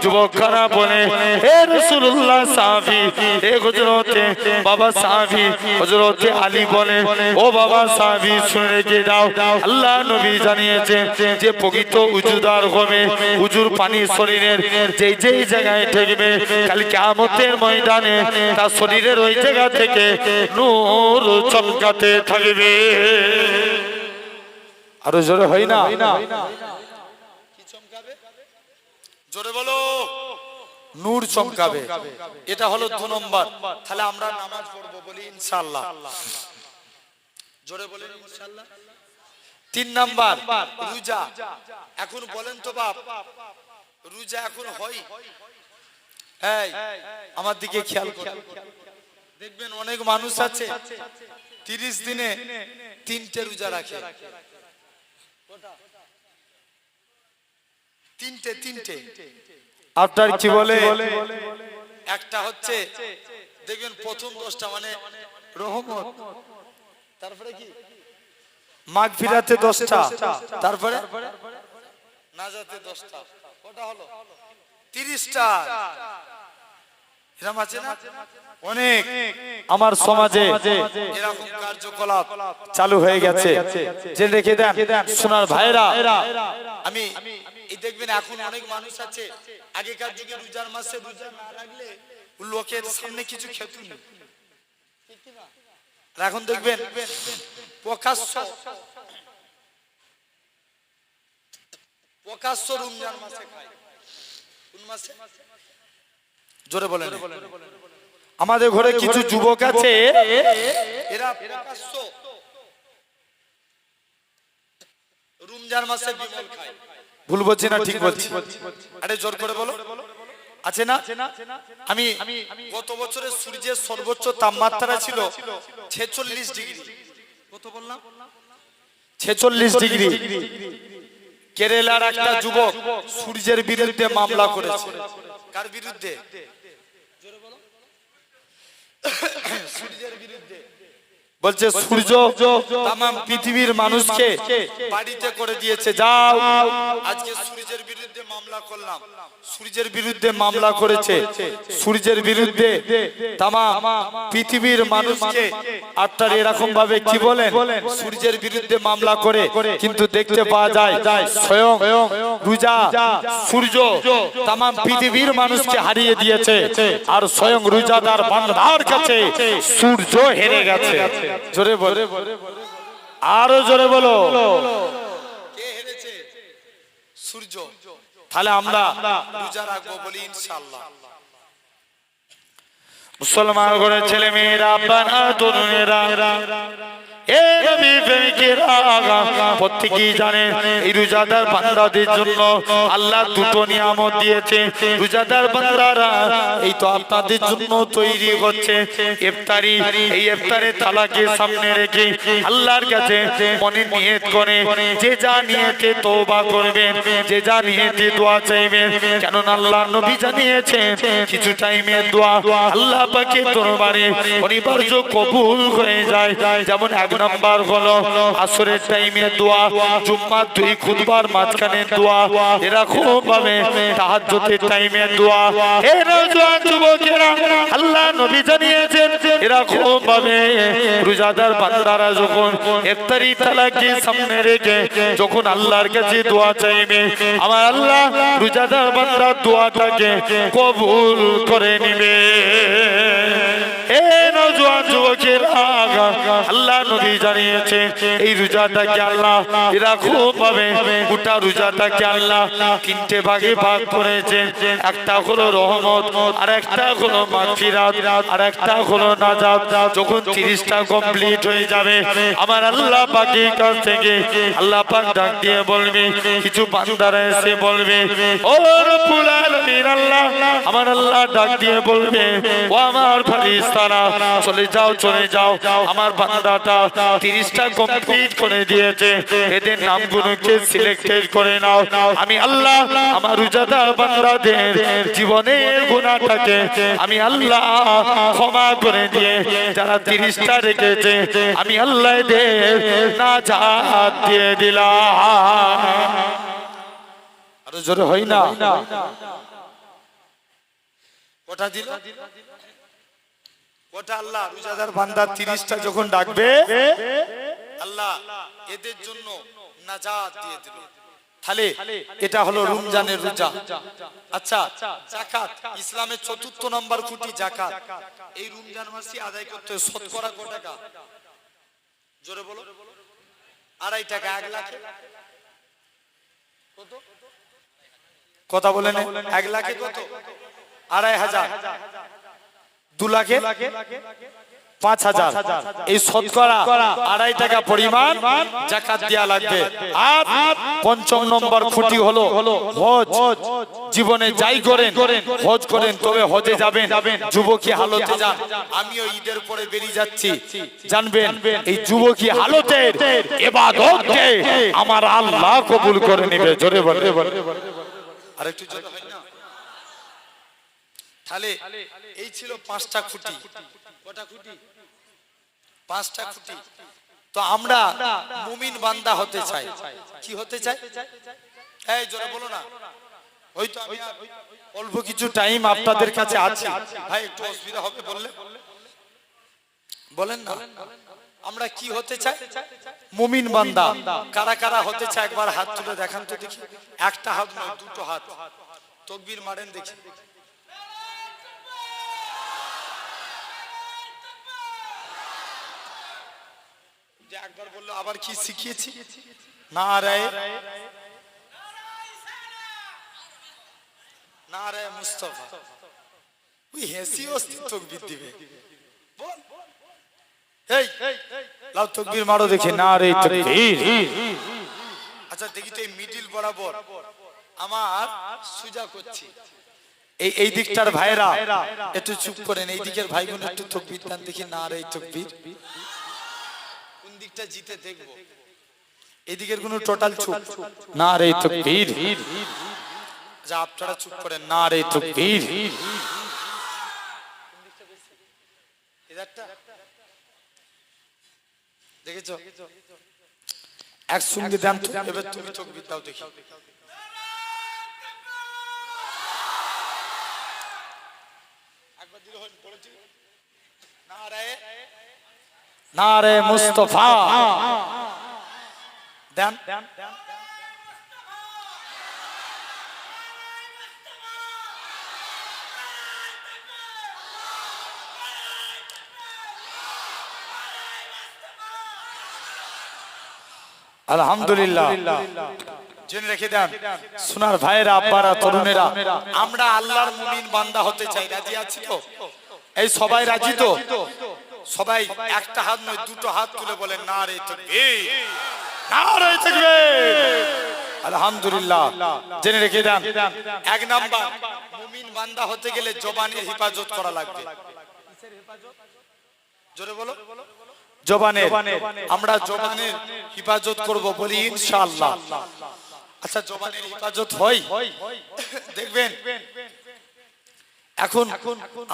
যুবকরা বলে, হে রাসূলুল্লাহ সাহাবী, হে হযরতে বাবা সাহাবী হযরতে আলী বলে, ও বাবা সাহাবী শুনে রেখে দাও, আল্লাহ নবী জানিয়েছে যে পবিত্র উজুদার হবে, উজুর পানি শরীরের যেই যেই জায়গায় ঠেকবে, কাল কিয়ামতের ময়দানে তার শরীরের ওই জায়গা থেকে নূর চমকাতে থাকবে। আরো জোরে হয় না? জোরে বলো। নূর চমকাবে, এটা হলো 2 নম্বর। তাহলে আমরা নামাজ পড়বো বলি ইনশাআল্লাহ। জোরে বলেন ইনশাআল্লাহ। 3 নাম্বার রোজা। এখন বলেন তো বাপ, রোজা এখন হয়? এই আমার দিকে খেয়াল করুন, দেখবেন অনেক মানুষ আছে 30 দিনে 3টে রোজা রাখে। তিনটে আপনার কি বলে? একটা হচ্ছে দেখবেন প্রথম 10টা মানে রহমত, তারপরে কি মাগফিরাতে 10টা, তারপরে নাজাতে 10টা, কটা হলো? 30টা। এরকম আছে না অনেক আমার সমাজে, এরকম কার্যকলাপ চালু হয়ে গেছে। যে রেখে দেন সোনার ভাইরা, আমি এই দেখবেন এখন অনেক মানুষ আছে আগেকার যুগে রোজার মাসে রোজা না রাখলে লোকের সামনে কিছু খেত না, এখন দেখবেন প্রকাশ্য রমজান মাসে খায়। কোন মাসে? জোরে বলেন। আমাদের ঘরে কিছু যুবক আছে, এরা প্রকাশ্য রমজান মাসে বিমল খায়। ভুল বলছি না ঠিক বলছি? আরে জোর করে বলো, আছে না? আমি গত বছরের সূর্যের সর্বোচ্চ তাপমাত্রা ছিল 46 ডিগ্রি। কত বললাম? 46 ডিগ্রি। কেরালার একটা যুবক সূর্যের বিরুদ্ধে মামলা করেছে। কার বিরুদ্ধে? সূর্যের বিরুদ্ধে। বলছে সূর্য তাম পৃথিবীর মানুষকে বাড়িতে করে দিয়েছে, যাও আজকে সূর্যের বিরুদ্ধে মামলা করলাম। সূর্যের বিরুদ্ধে মামলা করেছে, সূর্যের বিরুদ্ধে তাম পৃথিবীর মানুষকে। আপনার এরকম ভাবে কি বলেন? সূর্যের বিরুদ্ধে মামলা করে, কিন্তু দেখতে পাওয়া যায় স্বয়ং রোজা সূর্য তাম পৃথিবীর মানুষকে হারিয়ে দিয়েছে, আর স্বয়ং রোজাদার বান্দার কাছে সূর্য হেরে গেছে। জোরে বলো, আরো জোরে বলো, কে হেরেছে? সূর্য। তাহলে আমরা রোজা রাখবো বলি ইনশাআল্লাহ। মুসলমান ঘরের ছেলে মেয়েরা, বাবা তরুণেরা, প্রত্যেকেই জানেন এই রোজাদার বান্দাদের জন্য আল্লাহ দুটো নিয়ামত দিয়েছে। রোজাদার বান্দারা এই তো আপনাদের জন্য তৈরি হচ্ছে ইফতারি। এই ইফতারে তালাকে সামনে রেখে আল্লাহর কাছে মনে নিয়ত করে যে যা নিয়েছে তওবা করবেন, যে যা নিয়েছে দোয়া চাইবেন। কেননা আল্লাহর নবী জানিয়েছেন কিছু টাইমে দোয়া আল্লাহ পাকের দরবারে অনিবার্য কবুল হয়ে যায়। যেমন এক নাম্বার হলো আসরের টাইমে দোয়া, জুম্মার 2 খুতবার মাঝখানে দোয়া, এরকম ভাবে তাহাজ্জুদের টাইমে দোয়া। হে নওজোয়ান যুবকেরা, আল্লাহ নবী জানিয়েছেন এরকম ভাবে রোজাদার বান্দারা যখন ইফতারি তালাকে সামনে রেখে যখন আল্লাহর কাছে দোয়া চাইবে, আমার আল্লাহ রোজাদার বান্দার দোয়াটাকে কবুল করে নেবে। হে নওজোয়ান যুবকেরা, আল্লাহ নবী জানিয়েছে এই রোজাটাকে আল্লাহ এরকম ভাবে গোটা রোজাটাকে আল্লাহ 3টে ভাগে ভাগ করেছে। একটা হলো রহমত, আর একটা হলো মাগফিরাত, আর একটা হলো নাজাত। যখন 30টা কমপ্লিট হয়ে যাবে, আমার আল্লাহ পাকের কাছ থেকে আল্লাহ পাক ডাক দিয়ে বলবে, কিছু বান্দারা এসে বলবে, ও রব্বুল আলামিন আল্লাহ, আমার আল্লাহ ডাক দিয়ে বলবে, ও আমার ফেরেশতারা চলে যাও, চলে যাও, আমার বান্দাটা 30টা কমপ্লিট করে দিয়েছে, এদের নামগুলোকে সিলেক্টেড করে নাও। আমি আল্লাহ আমার রোজাদার বান্দাদের জীবনের গুনাহটাকে আমি আল্লাহ ক্ষমা করে দিয়ে যারা 30টা রেখেছে আমি আল্লাহ এদের নাজাত দিয়ে দিলাম। আরো জোরে হয় না? কটা দিল? ওটা আল্লাহ রোজাদার বান্দা 30টা যখন ডাকবে আল্লাহ এদের জন্য নাজাত দিয়ে দিল। তাহলে এটা হলো রমজানের রোজা। আচ্ছা, যাকাত ইসলামের 4র্থ নম্বর খুঁটি যাকাত। এই রমজান মাসে আদায় করতে শতকরা কত টাকা? জোরে বলো। 2.5 টাকা। 1 লাখে কত? কথা বলেন। 1 লাখে কত? 2,500। 2 লাখে 5,000। এই শতকরা 2.5 টাকা পরিমাণ যাকাত দেয়া লাগবে। আর পঞ্চম নম্বর খুঁটি হলো হজ। জীবনে যাই করেন হজ করেন, তবে হজে যাবেন যুবকী হালতে যান। আমিও ঈদের পরে বেরিয়ে যাচ্ছি, জানবেন এই যুবকী হালতের ইবাদতকে আমার আল্লাহ কবুল করে নেবে। জোরে বলে আরেকটু জোরে হয় না? তাহলে এই ছিল 5টা খুঁটি। কটা খুঁটি? 5টা খুঁটি। তো আমরা মুমিন বান্দা হতে চাই। কি হতে চাই? এই জোরে বলো না। ওই তো আমি অল্প কিছু টাইম আপনাদের কাছে আছে, ভাই একটু অসুবিধা হবে বললে বলেন না। আমরা কি হতে চাই? মুমিন বান্দা। কারা কারা হতে চায় একবার হাত তুলে দেখান তো দেখি। একটা হাত নয়, দুটো হাত। তাকবীর মারেন দেখি। যে একবার বললো আবার কি শিখিয়েছি? নারায়ে নারায়ে মুস্তাফা। ওই হেসি অস্তি তাকবীর দিবে। বল এই লাও তাকবীর মারো দেখি। নারে তাকবীর। আচ্ছা দেখি তো এই মিডল বরাবর আমার সুজা করছি। এই দিকটার ভাইরা একটু চুপ করেন, এই দিকের ভাইগুলো একটু তাকবীর দেন দেখি। নারে তাকবীর। কোন দিকটা জিতে দেখবো। এই দিকের কোনো টোটাল চুপ। নারে তাকবীর। যা আপনারা চুপ করেন। নারে তাকবীর। দেখেছো? একসঙ্গে দেন তো। এবার তুমি তাকবীর দাও দেখি। একবার দিলে হয় বলেছি। নারায়ে নারে মুস্তাফা দেন। আলহামদুলিল্লাহ। জেনে রেখে দেন সোনার ভাইয়েরা, আব্বারা, তরুণেরা, আমরা আল্লাহর মুমিন বান্দা হতে চাই। রাজি আছি তো? এই সবাই রাজি তো? সবাই একটা হাত নয়, দুটো হাত তুলে বলেন নারে তাকবীর, নারে তাকবীর। আলহামদুলিল্লাহ। জেনে রেখে দেন 1 নাম্বার মুমিন বান্দা হতে গেলে জবানের হেফাজত করা লাগবে। কিসের হেফাজত? জোরে বলো। জবানের। আমরা জবানের হেফাজত করব বলি ইনশাআল্লাহ। আচ্ছা জবানের হেফাজত হয়? দেখবেন এখন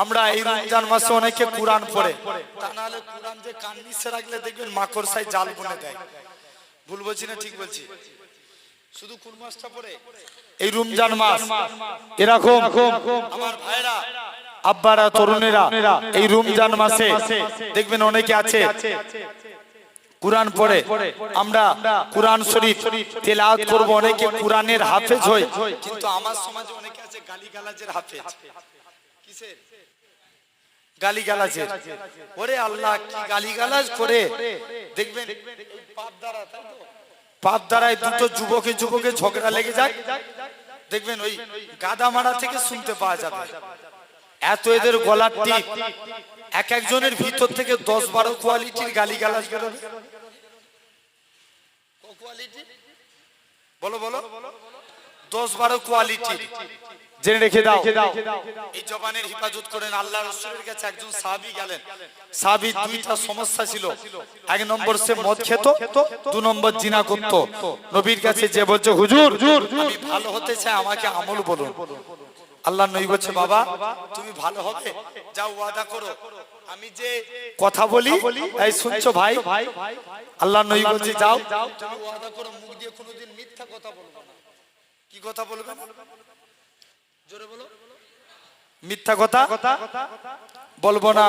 আমরা এই রমজান মাসে অনেকে কুরআন পড়ে, তা না হলে কুরআন যে কান নিচে রাখলে দেখবেন মাকড়সায় জাল বুনে দেয়। ভুল বলছি না ঠিক বলছি? শুধু কোন মাসটা পড়ে? এই রমজান মাস। এরকম আমার ভাইরা, আব্বারা, তরুণেরা এই রমজান মাসে দেখবেন অনেকে আছে কুরআন পড়ে। আমরা কুরআন শরীফ তেলাওয়াত করব, অনেকে কুরআনের হাফেজ হয়, কিন্তু আমার সমাজে অনেকে আছে গালিগালাজের হাফেজ। কিসের? গালিগালাজের। ওরে আল্লাহ কি গালিগালাজ করে। দেখবেন পাপ দ্বারায় দুটো যুবকে ঝগড়া লেগে যায়, দেখবেন ওই গাদামারা থেকে শুনতে পাওয়া যাবে। এত এদের গলার টিপ, এক একজনের ভিতর থেকে 10-12 কোয়ালিটির গালিগালাজ বেরোবে। বলো বলো 10-12 কোয়ালিটি। জেনে রেখে দাও এই জবানের হেফাজত করেন। আল্লাহর রাসূলের কাছে একজন সাহাবী গেলেন। সাহাবীর 2টা সমস্যা ছিল। 1 নম্বর সে মদ খেত, 2 নম্বর জিনা করত। নবীর কাছে যে বলছে হুজুর আমি ভালো হতে চাই, আমাকে আমল বলুন। আল্লাহ নবী বলছে বাবা তুমি ভালো হবে, যাও ওয়াদা করো আমি যে কথা বলি এই শুনছো ভাই। আল্লাহ নবী বলছে যাও তুমি ওয়াদা করো মুখ দিয়ে কোনোদিন মিথ্যা কথা বলবে না। কি কথা বলবে না? জোরে বলো। মিথ্যা কথা বলবো না।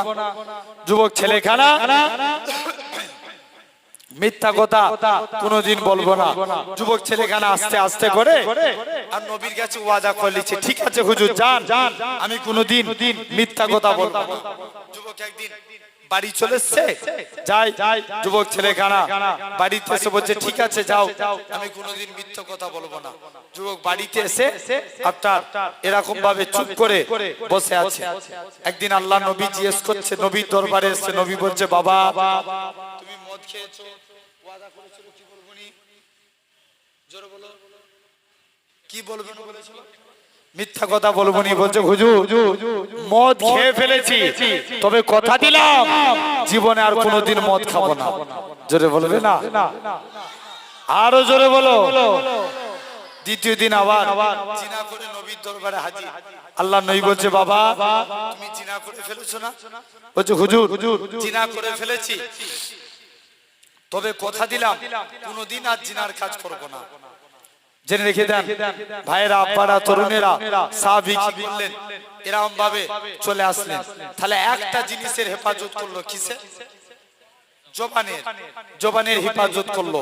যুবক ছেলেখানা মিথ্যা কথা কোনোদিন বলবো না। যুবক ছেলেখানা আস্তে আস্তে করে আর নবীর কাছে ওয়াদা করে নিচ্ছে, ঠিক আছে হুজুর যান, আমি কোনোদিন মিথ্যা কথা বলবো না। যুবক একদিন বাড়ি চলে এসছে, যাই যুবক ছেলেখানা বাড়িতে এসে বলছে ঠিক আছে যাও, আমি কোনোদিন মিথ্যা কথা বলবো না। যুবক বাড়িতে এসে আপনার এরকম ভাবে চুপ করে বসে আছে। একদিন আল্লাহ নবী জিজ্ঞেস করছে, নবীর দরবারে এসে নবী বলছে বাবা তুমি মদ খেয়েছো, ওয়াদা করেছিল কি বলবনি? জোরে বলো, কি বলবেন বলেছিল? মিথ্যা কথা বলবো নি বলছে হুজুর মদ খেয়ে ফেলেছি, তবে কথা দিলাম জীবনে আর কোনোদিন মদ খাবো না। জোরে বলবে না, আরো জোরে বলো। দ্বিতীয় দিন আবার জিনা করে নবীর দরবারে হাজির। আল্লাহ নবী বলছে বাবা তুমি জিনা করে ফেলেছো না? বলছে হুজুর জিনা করে ফেলেছি, তবে কথা দিলাম কোনোদিন আর জিনার কাজ করবো না। জেনে রেখে দেন ভাইরা, আব্বারা, তরুণেরা, সাহাবী কি করলেন? এরকম ভাবে চলে আসলেন। তাহলে একটা জিনিসের হেফাজত করলো, কিসে? জবানের হেফাজত করলো।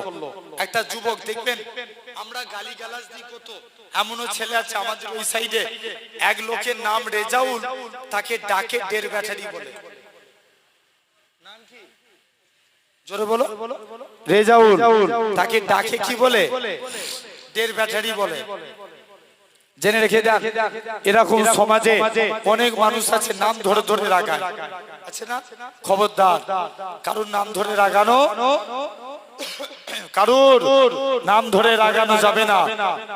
একটা যুবক দেখবেন, আমরা গালিগালাজ দিই কত, এমনও ছেলে আছে আমাদের ওই সাইডে, এক লোকের নাম রেজাউল, তাকে ডাকে ডের ব্যাটারি বলে। নাম কি? জোরে বলো। রেজাউল, তাকে ডাকে কি বলে? ডের ব্যাটারি বলে। জেনে রেখে দেন এরকম সমাজে অনেক মানুষ আছে নাম ধরে ধরে রাগায়, আছে না? খবরদার, কারুর নাম ধরে রাগানো, কারুর নাম ধরে রাগানো যাবে না।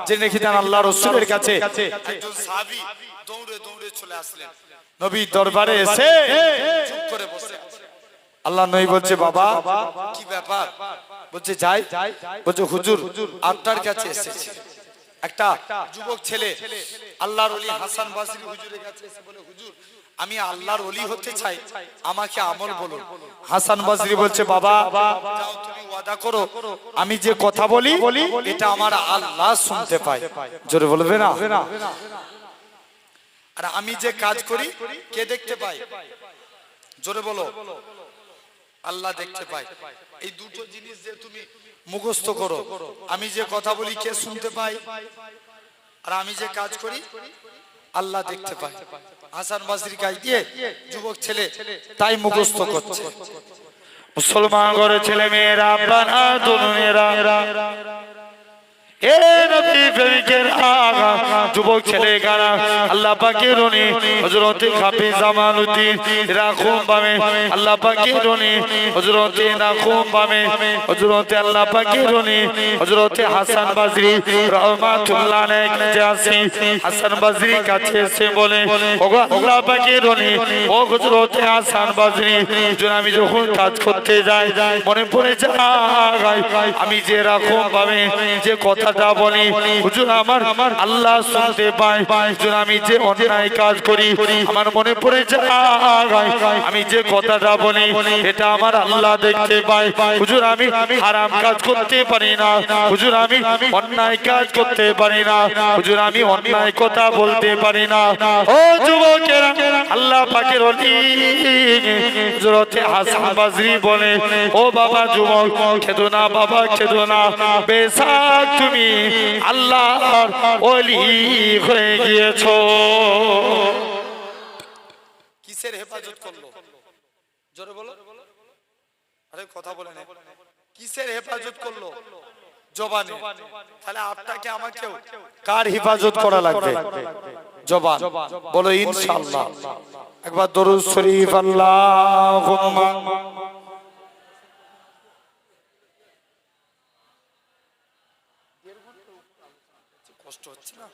জেনে রেখে দেন আল্লাহ রাসূলের কাছে একজন সাহাবী দৌড়ে দৌড়ে চলে আসলেন, নবীর দরবারে এসে চুপ করে বসে। আল্লাহ নবী বলছে বাবা কি ব্যাপার? বলছে যাই। বলছে হুজুর আপনার কাছে এসেছি। একটা যুবক ছেলে আল্লাহর ওলি হাসান বাসরি হুজুরের কাছে এসে বলে হুজুর আমি আল্লাহর ওলি হতে চাই, আমাকে আমল বলুন। হাসান বাসরি বলছে বাবা যাও তুমি ওয়াদা করো, আমি যে কথা বলি এটা আমার আল্লাহ শুনতে পায়। জোরে বলবে না? আর আমি যে কাজ করি কে দেখতে পায়? জোরে বলো, আল্লাহ দেখতে পায়। এই দুটো জিনিস যে তুমি মুখস্থ করো, আমি যে কথা বলি কে শুনতে পায়, আর আমি যে কাজ করি আল্লাহ দেখতে পায়। হাসান বাসরি কাজ দিয়ে যুবক ছেলে তাই মুখস্থ করছে। মুসলমান ঘরের ছেলে মেয়েরা, বানা তরুণেরা, এ নবী প্রেমিকের আগা যুবক ছেলে গানা আল্লাহ পাকের রনি হযরত হাফেজ জামালউদ্দিন রাখুম বামে, আল্লাহ পাকের রনি হযরত রাখুম বামে, হযরত আল্লাহ পাকের রনি হযরত হাসান বাসরি রাহমাতুল্লাহ আলাইহি কাছে আসি। হাসান বাসরি কাছে এসে বলে ওগো আল্লাহ পাকের রনি, ও হযরত হাসান বাসরি, আমি যখন কাজ করতে যাই মনে পড়ে যায় আমি যে রাখুম বামে যে কথা বলি হুজুর আমার আল্লাহ শুনতে পায়। হুজুর আমি যে অন্যায় কাজ করি আমার মনে পড়ে যায় আমি যে কথাটা বলি এটা আমার আল্লাহ দেখতে পায়। হুজুর আমি হারাম কাজ করতে পারি না, হুজুর আমি অন্যায় কাজ করতে পারি না, হুজুর আমি অন্যায় কথা বলতে পারি না। ও যুবকেরা, আল্লাহ পাকের ওলি হযরত হাসান বাসরি বলে ও বাবা যুবক খেদো না বাবা, খেদো না, বেশক তুমি আল্লাহর ওলি হয়ে গিয়েছো। কিসের হেফাজত করলো? জোরে বলো, আরে কথা বলে না। কিসের হেফাজত করলো? জবানে। তাহলে আপনাকে আমাকেও কার হেফাজত করা লাগবে? জবান। বলো ইনশাআল্লাহ। একবার দরুদ শরীফ আল্লাহুম্মা কষ্ট হচ্ছে না?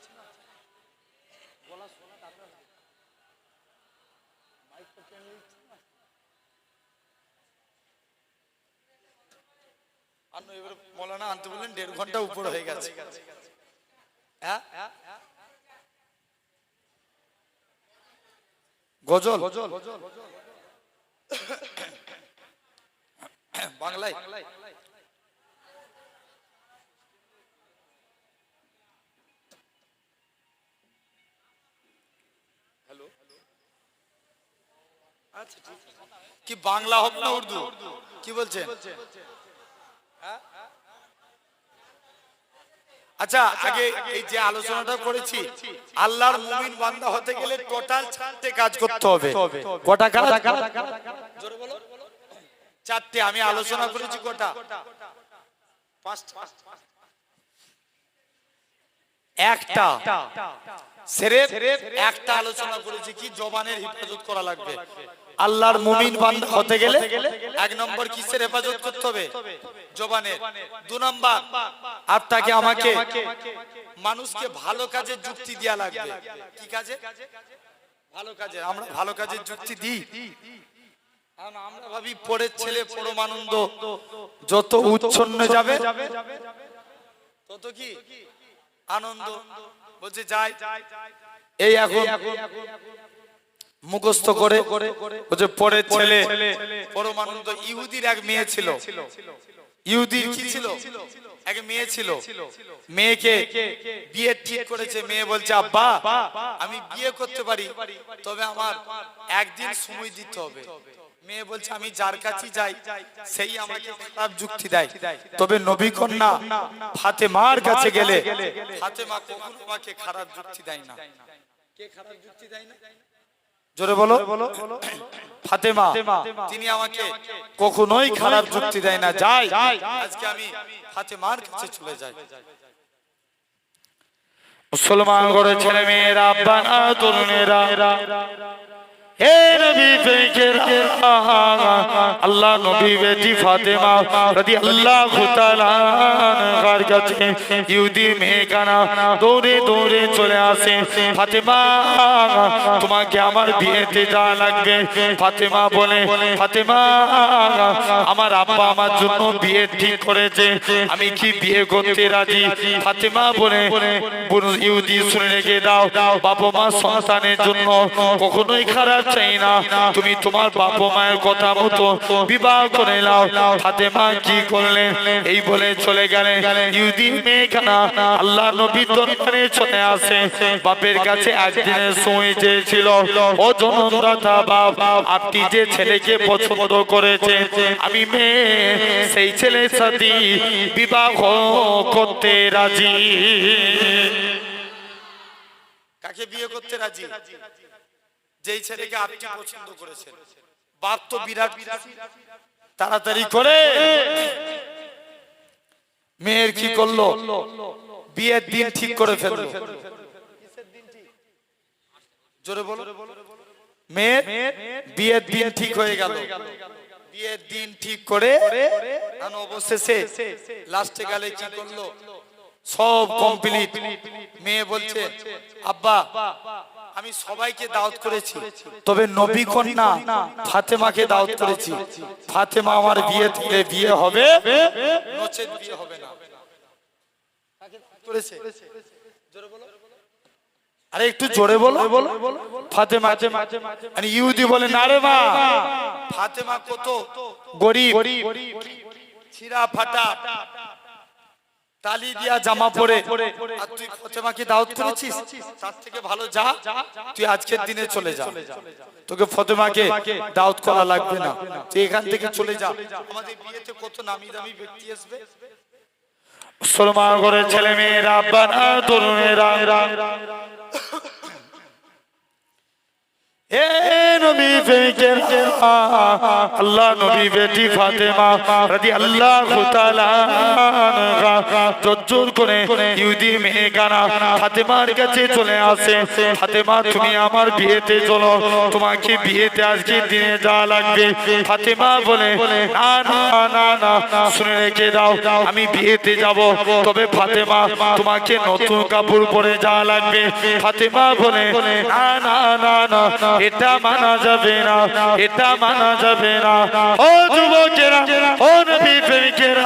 মৌলানা আনতে বললেন 1.5 ঘন্টা উপর হয়ে গেছে। গজল বাংলায় কি বাংলা হবে না উর্দু? কি বলছেন? আচ্ছা আগে এই যে আলোচনাটা করেছি আল্লাহর মুমিন বান্দা হতে গেলে টোটাল 4টে কাজ করতে হবে। কটা কাজ? জোরে বলো। 4টে। আমি আলোচনা করেছি কটা? 5টা। একটা সেরেফ একটা আলোচনা করেছি কি জবানের হেফাজত করা লাগবে। আল্লাহর মুমিন বান্দা হতে গেলে 1 নম্বর কিসের হেফাজত করতে হবে? জবানের। 2 নাম্বার, আত্মাকে আমাকে মানুষকে ভালো কাজে যুক্তি দেয়া লাগবে। কি কাজে? ভালো কাজে। আমরা ভালো কাজের যুক্তি দিই? আমরা ভাবি পড়ের ছেলে পরমানন্দ, যত উচ্ছন্ন যাবে তত কি আনন্দ। বলছে যাই, এই এখন মুখস্থ করে বলছে পড়ের ছেলে পরমানন্দ। ইহুদির এক মেয়ে ছিল, ইহুদির কি ছিল? এক মেয়ে ছিল। মেয়েকে বিয়ে ঠিক করেছে। মেয়ে বলছে আব্বা আমি বিয়ে করতে পারি, তবে আমার একদিন সময় দিতে হবে। মেয়ে বলছে আমি যার কাছে যাই সেই আমাকে খারাপ যুক্তি দেয়, তবে নবী কন্যা ফাতেমার কাছে গেলে ফাতেমা কখনো আমাকে খারাপ যুক্তি দেয় না। কে খারাপ যুক্তি দেয় না? জোরে বলো। ফাতেমা, তিনি আমাকে কখনোই খারাপ যুক্তি দেয় না। যাই, আজকে আমি ফাতেমার কাছে চলে যাই। মুসলমান ঘরে ছেলে মেয়েরা, আব্বানা, তরুণেরা, হে নবী ফেকেরা, আল্লাহ নবী বেটি ফাতেমা রাদিয়াল্লাহু তাআলা আনহার কাছে ইহুদি মেয়েখানা দৌড়ে দৌড়ে চলে আসে। ফাতেমা তোমাকে আমার বিয়েতে যাওয়া লাগবে। ফাতেমা বলে, ফাতেমা আমার আব্বা আমার জন্য বিয়ে ঠিক করেছে, আমি কি বিয়ে করতে রাজি? ফাতেমা বলে, ইহুদি শুনে রেখে দাও, বাবা মা সন্তানের জন্য কখনোই খারাপ চাই না, তুমি তোমার বাবা মায়ের কথা মতো বিবাহ করে নাও। ফাতেমা কি করলেন? এই বলে চলে গেলেন। ইহুদি মেয়েখানা আল্লাহ নবীর দরবারে চলে আসে। বাপের কাছে একদিনের সময় চেয়েছিল, ও জনমদাতা বাপ, আপনি যে ছেলেকে পছন্দ করেছে আমি মেয়ে সেই ছেলের সাথে বিবাহ করতে রাজি। কাকে বিয়ে করতে রাজি? যেই ছেলেকে আপনি পছন্দ করেছেন। বাপ তো বিরাট তাড়াতাড়ি করে মেয়ের কি করলো? বিয়ের দিন ঠিক করে ফেললো। জোরে বলো। মেয়ের বিয়ের দিন ঠিক হয়ে গেল। বিয়ের দিন ঠিক করে অবশেষে লাস্টে গেলে কি করলো? সব কমপ্লিট। মেয়ে বলছে আব্বা আমি সবাইকে দাওয়াত করেছি, তবে নবী কন্যা ফাতেমাকে দাওয়াত করেছি। ফাতেমা আমার বিয়ে থেকে বিয়ে হবে, নচেত বিয়ে হবে না। করেছে? আরে একটু জোরে বলো। ফাতেমা। মানে ইহুদি বলে না রে মা, ফাতেমা কত গরিব, ছিঁড়া ফাটা তালি দিয়া জামা পরে, আর তুই ফাতেমাকে দাওয়াত করেছিস? তার থেকে ভালো যা, তুই আজকের দিনে চলে যা, তোকে ফাতেমাকে দাওয়াত করা লাগবে না, তুই এখান থেকে চলে যা। আমাদের বিয়েতে কত নামি দামি ব্যক্তি আসবে। মুসলমান ঘরের ছেলে মেয়েরা, আব্বানা, তরুণেরা, এ নবী ফেকেরা, আল্লাহ নবী বেটি ফাতেমা রাদিয়াল্লাহু তাআলা আনহা জোর করে ইহুদি মেয়েখানা ফাতেমার কাছে চলে আসে। ফাতেমা তুমি আমার বিয়েতে চলো, তোমাকে বিয়েতে আজকে দিনে যাওয়া লাগবে। ফাতেমা বলে না না না না, শুনে রেখে দাও, আমি বিয়েতে যাব, তবে ফাতেমা তোমাকে নতুন কাপড় পরে যাওয়া লাগবে। ফাতেমা বলে না না না না, এটা মানা যাবে না, এটা মানা যাবে না। ও যুবকেরা, ও নবী প্রেমিকেরা,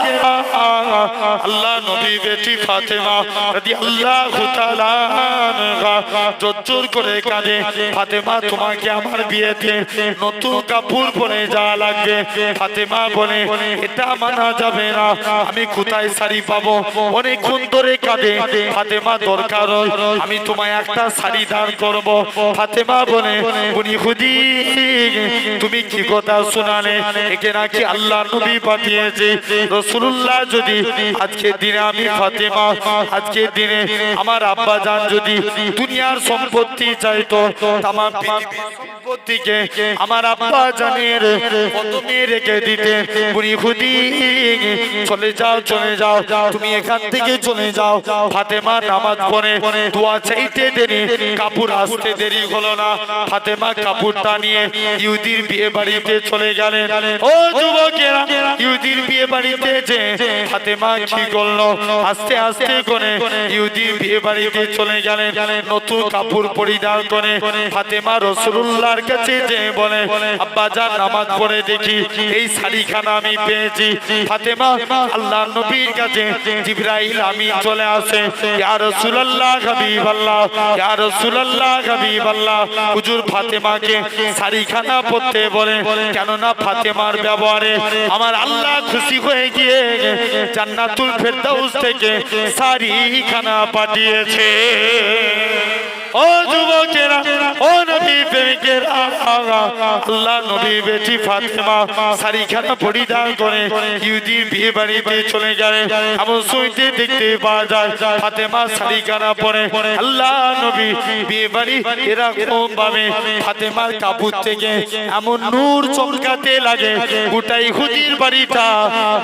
আল্লাহ নবী বেটি ফাতেমা রাদিয়াল্লাহু তাআলা আনহা জোর করে কাঁদে, ফাতেমা তোমাকে আমার বিয়েতে নতুন কাপড় পরে যাওয়া লাগবে। ফাতেমা বলে এটা মানা যাবে না, আমি কোথায় শাড়ি পাবো? অনেকক্ষণ ধরে কাঁদে। ফাতেমা দরকার আমি তোমায় একটা শাড়ি দান করবো। ফাতেমা বলে ইহুদি তুমি কি কথা শোনালে? একে নাকি আল্লাহ নবী পাঠিয়েছে। রাসূলুল্লাহ যদি আজকের দিনে আমি ফাতেমা আজকের দিনে আমার আব্বা জান যদি দুনিয়ার সম্পত্তি চাইতো, তাম পৃথিবীর সম্পত্তিকে আমার আব্বা জানের কদমে রেখে দিতে। ইহুদি চলে যাও, চলে যাও, তুমি এখান থেকে চলে যাও। ফাতেমা নামাজ পড়ে দোয়া চাইতে দেরি, কাপড় আসতে দেরি হলো না। ফাতেমা কাপড়টা নিয়ে ইহুদির বিয়ে বাড়িতে চলে গেলেন। ও যুবকেরা, ইহুদির বিয়ে বিয়ে বাড়িতে যে ফাতেমা কি করলো, আস্তে আস্তে করে ইহুদির বিয়ে বাড়িতে চলে গেলেন। নতুন কাপড় পরিধান করে ফাতেমা রাসূলুল্লাহর কাছে যে বলে, আব্বা জান নামাজ পড়ে দেখি এই শাড়িখানা আমি পেয়েছি। ফাতেমা আল্লাহর নবীর কাছে জিবরাইল আমিন চলে আসে, ইয়া রাসূলুল্লাহ হাবিবাল্লাহ, ইয়া রাসূলুল্লাহ হাবিবাল্লাহ, হুজুর ফাতেমাকে শাড়িখানা পরতে বলে, কেননা ফাতেমার ব্যবহারে আমার আল্লাহ খুশি হয়ে গিয়ে জান্নাতুল ফেরদাউস থেকে শাড়িখানা পাঠিয়েছে। ও যুবকেরা, ও নবী প্রেমিকেরা, আল্লাহ নবী বেটি ফাতেমা শাড়িখানা পরিধান করে ইহুদির বিয়ে বাড়িতে চলে গেলেন। এমন শুনতে দেখতে পাওয়া যায় ফাতেমা শাড়িখানা পরে আল্লাহ নবী বিয়ে বাড়ি এরকম ভাবে ফাতেমার কাপড় থেকে এমন নূর চমকাতে লাগে, গোটা ইহুদির বাড়িটা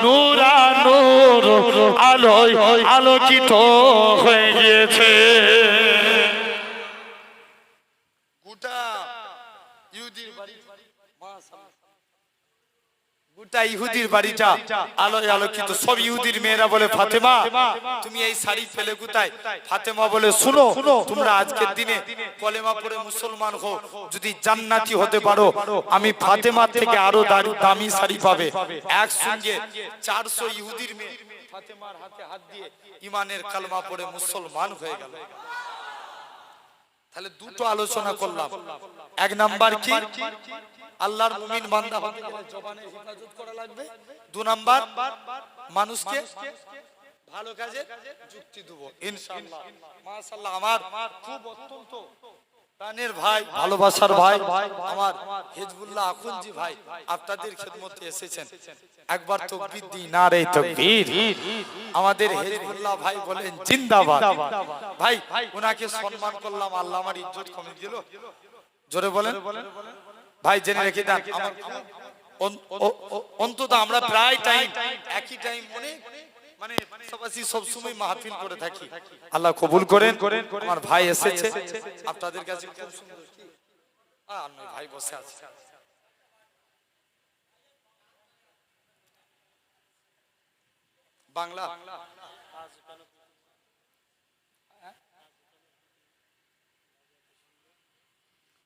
নূর আর নূর আলোয় আলোকিত হয়ে গিয়েছে। গোটা ইহুদির বাড়িটা আলোয় আলোকিত। সব ইহুদির মেয়েরা বলে, ফাতেমা তুমি এই শাড়ি ফেলে কোথায়? ফাতেমা বলে, শুনো, তোমরা আজকের দিনে কলেমা পড়ে মুসলমান হও, যদি জান্নাতি হতে পারো আমি ফাতেমা থেকে আরো দামি শাড়ি পাবে। একসঙ্গে 400 ইহুদির মেয়ে ফাতেমার হাতে হাত দিয়ে ঈমানের কালমা পড়ে মুসলমান হয়ে গেল। তাহলে দুটো আলোচনা করলাম। এক নাম্বার কি, আল্লাহর মুমিন বান্দা হতে গেলে জবানে হেফাজত করা লাগবে। 2 নাম্বার, মানুষকে ভালো কাজে যুক্তি দেব ইনশাআল্লাহ। মাশাআল্লাহ, আমার খুব অত্যন্ত প্রাণের ভাই, ভালোবাসার ভাই আমার হিজবুল্লাহ আখুনজি ভাই আপনাদের খিদমতে এসেছেন। একবার তাকবীর দিন, নারে তাকবীর। আমাদের হিজবুল্লাহ ভাই বলেন জিন্দাবাদ। ভাই উনাকে সম্মান করলাম, আল্লাহ আমার ইজ্জত কমিয়ে দিল। জোরে বলেন ভাই, জেনে রেখে দেন। আমার অন্তত আমরা প্রায় টাইম একই টাইম মানে পাশাপাশি সব সময় মাহফিল করে থাকি। আল্লাহ কবুল করেন। আমার ভাই এসেছে আপনাদের কাছে, খুব সুন্দর ভাই বসে আছে। বাংলা